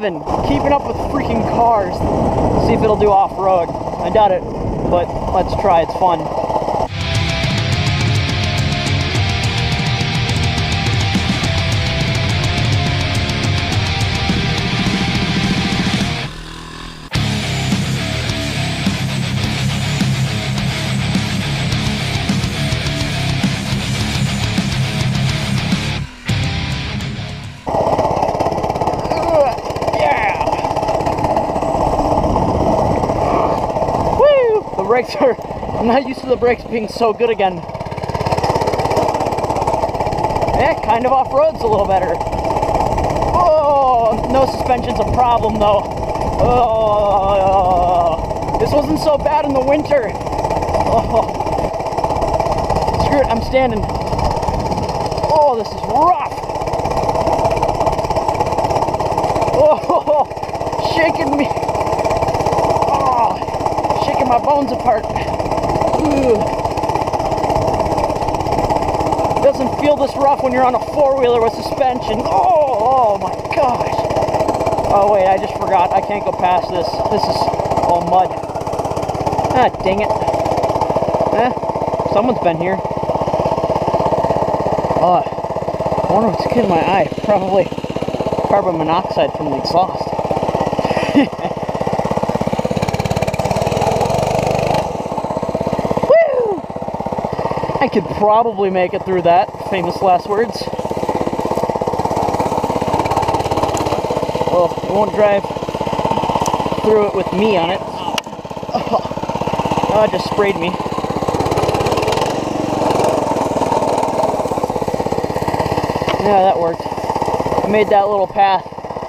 driving, keeping up with freaking cars. See if it'll do off-road. I doubt it, but let's try, it's fun. Brakes are, I'm not used to the brakes being so good again. Yeah, kind of off-road's a little better. Oh, no suspension's a problem though. Oh, this wasn't so bad in the winter. Oh, screw it, I'm standing. Oh, this is rough. Oh, shaking me. My bones apart. Ooh. Doesn't feel this rough when you're on a four-wheeler with suspension. Oh my gosh. Oh wait, I just forgot. I can't go past this. This is all mud. Ah, dang it. Someone's been here. Oh, I wonder what's getting my eye. Probably carbon monoxide from the exhaust. I could probably make it through that. Famous last words. Oh, it won't drive through it with me on it. Oh, it just sprayed me. Yeah, that worked. I made that little path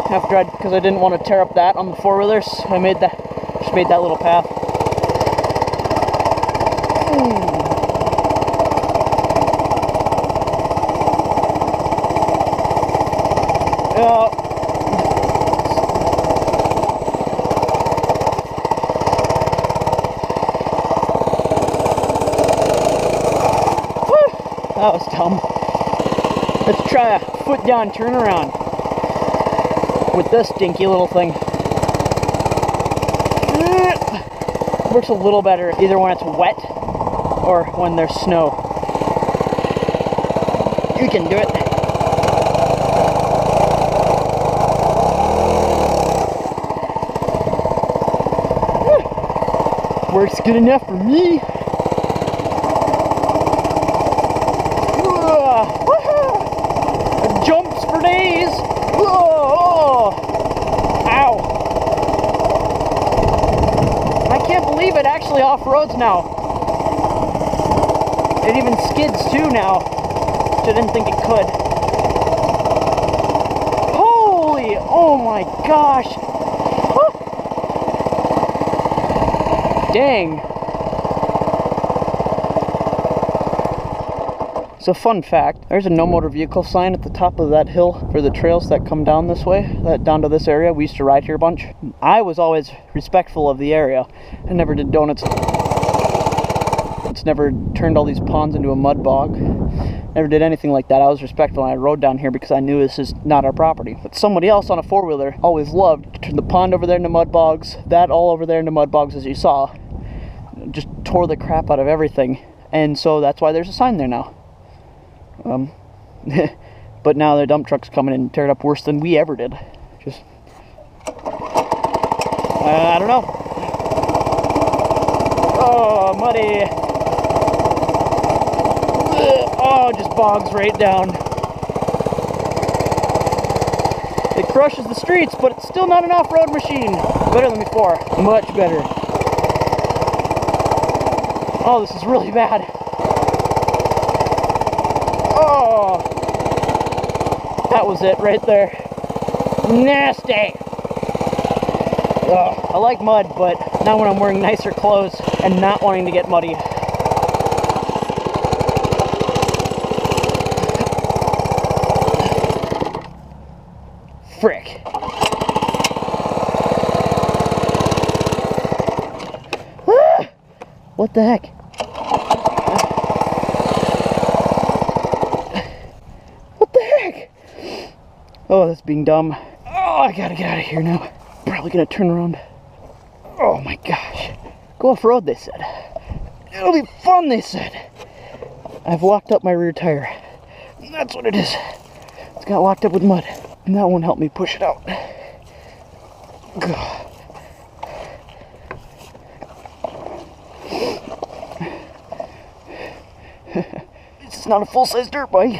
after because I didn't want to tear up that on the four-wheelers. I made that, just made that little path. That was dumb. Let's try a foot down turnaround with this dinky little thing. Works a little better either when it's wet or when there's snow. You can do it. Works good enough for me. Jumps for days. Whoa. Ow. I can't believe it actually off-roads now. It even skids too now, which I didn't think it could. Holy, oh my gosh. Woo. Dang. So fun fact, there's a no motor vehicle sign at the top of that hill for the trails that come down this way, down to this area. We used to ride here a bunch. I was always respectful of the area. I never did donuts. It's never turned all these ponds into a mud bog. Never did anything like that. I was respectful and I rode down here because I knew this is not our property. But somebody else on a four-wheeler always loved to turn the pond over there into mud bogs, that all over there into mud bogs as you saw. Just tore the crap out of everything. And so that's why there's a sign there now. But now the dump truck's coming in and tear it up worse than we ever did. Just, I don't know. Oh, muddy. Oh, just bogs right down. It crushes the streets, but it's still not an off-road machine. Better than before. Much better. Oh, this is really bad. Oh, that was it right there. Nasty. Ugh, I like mud, but not when I'm wearing nicer clothes and not wanting to get muddy. Frick. Ah, what the heck? Oh, that's being dumb. Oh, Oh, I gotta get out of here now. Probably gonna turn around. Oh my gosh. Go off-road, they said. It'll be fun, they said. I've locked up my rear tire. That's what it is. It's got locked up with mud. And that won't help me push it out. Ugh. This is not a full-size dirt bike.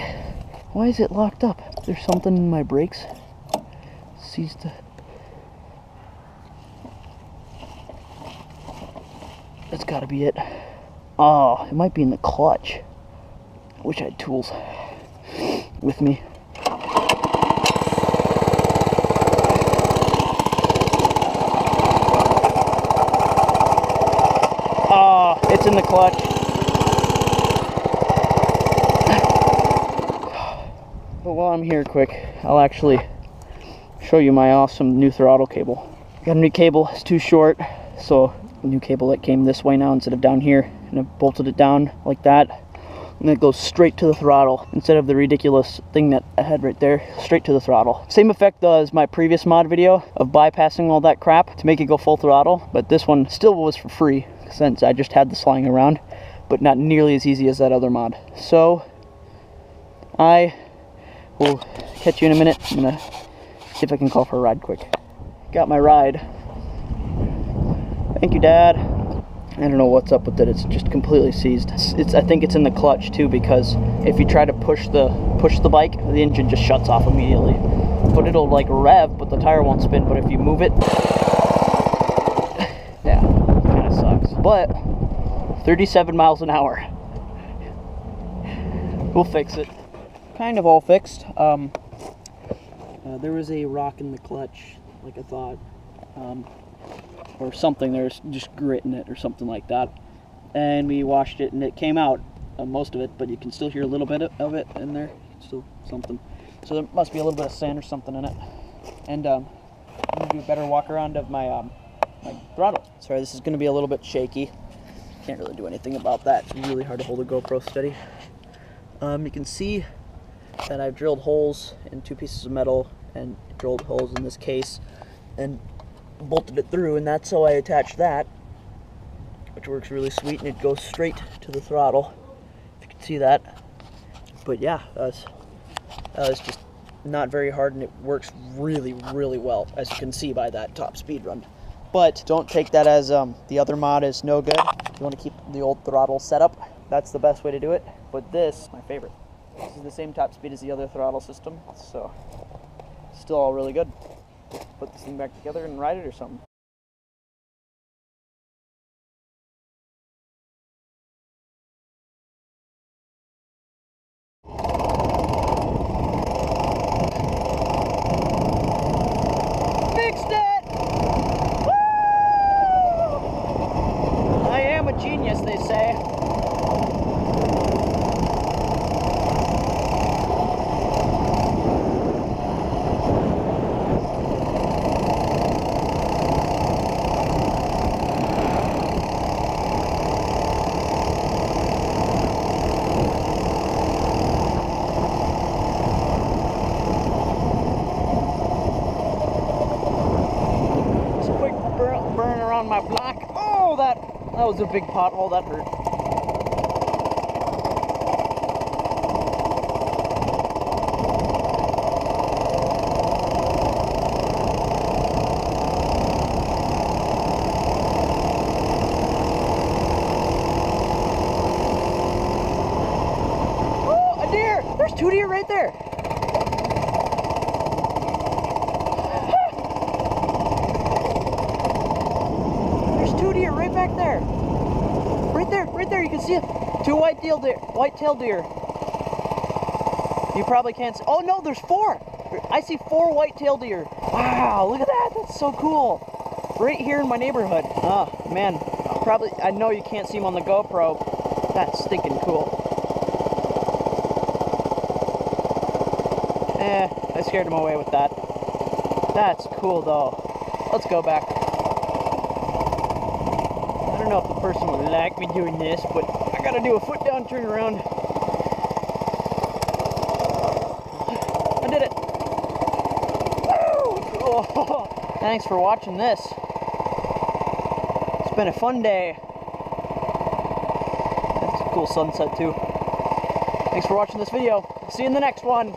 Why is it locked up? There's something in my brakes. Seized the... That's gotta be it. Oh, it might be in the clutch. I wish I had tools with me. Oh, it's in the clutch. But while I'm here quick, I'll actually show you my awesome new throttle cable. Got a new cable, it's too short, so a new cable that came this way now instead of down here, and I've bolted it down like that, and it goes straight to the throttle instead of the ridiculous thing that I had right there, straight to the throttle. Same effect as my previous mod video of bypassing all that crap to make it go full throttle, but this one still was for free since I just had this lying around, but not nearly as easy as that other mod. So I will catch you in a minute. I'm gonna see if I can call for a ride quick. Got my ride. Thank you, Dad. I don't know what's up with it. It's just completely seized. I think it's in the clutch too, because if you try to push the bike, the engine just shuts off immediately. But it'll like rev, but the tire won't spin. But if you move it, yeah, kind of sucks. But 37 miles an hour. We'll fix it. Kind of all fixed. There was a rock in the clutch, like I thought. Or something, there's just grit in it or something like that, and we washed it and it came out, most of it, but you can still hear a little bit of it in there, still something, so there must be a little bit of sand or something in it. And I'm gonna do a better walk around of my my throttle. Sorry, this is gonna be a little bit shaky, can't really do anything about that. It's really hard to hold a GoPro steady. You can see that I've drilled holes in 2 pieces of metal and drilled holes in this case and bolted it through, and that's how I attach that, which works really sweet, and it goes straight to the throttle, if you can see that. But yeah, that was just not very hard, and it works really, really well, as you can see by that top speed run. But don't take that as the other mod is no good. If you want to keep the old throttle setup, that's the best way to do it. But this, my favorite. This is the same top speed as the other throttle system, so still all really good. Put this thing back together and ride it or something. Fixed it! Woo! I am a genius, they say. Burn around my block. Oh, that was a big pothole. That hurt. Oh, a deer! There's 2 deer right there. Right back there. Right there, you can see it. 2 white-tailed deer. You probably can't see. Oh no, there's 4. I see 4 white-tailed deer. Wow, look at that. That's so cool. Right here in my neighborhood. Oh man, I know you can't see them on the GoPro. That's stinking cool. I scared them away with that. That's cool though. Let's go back. I don't know if the person would like me doing this, but I gotta do a foot down turn around. I did it. Woo! Cool. Thanks for watching this. It's been a fun day. That's a cool sunset too. Thanks for watching this video. See you in the next one.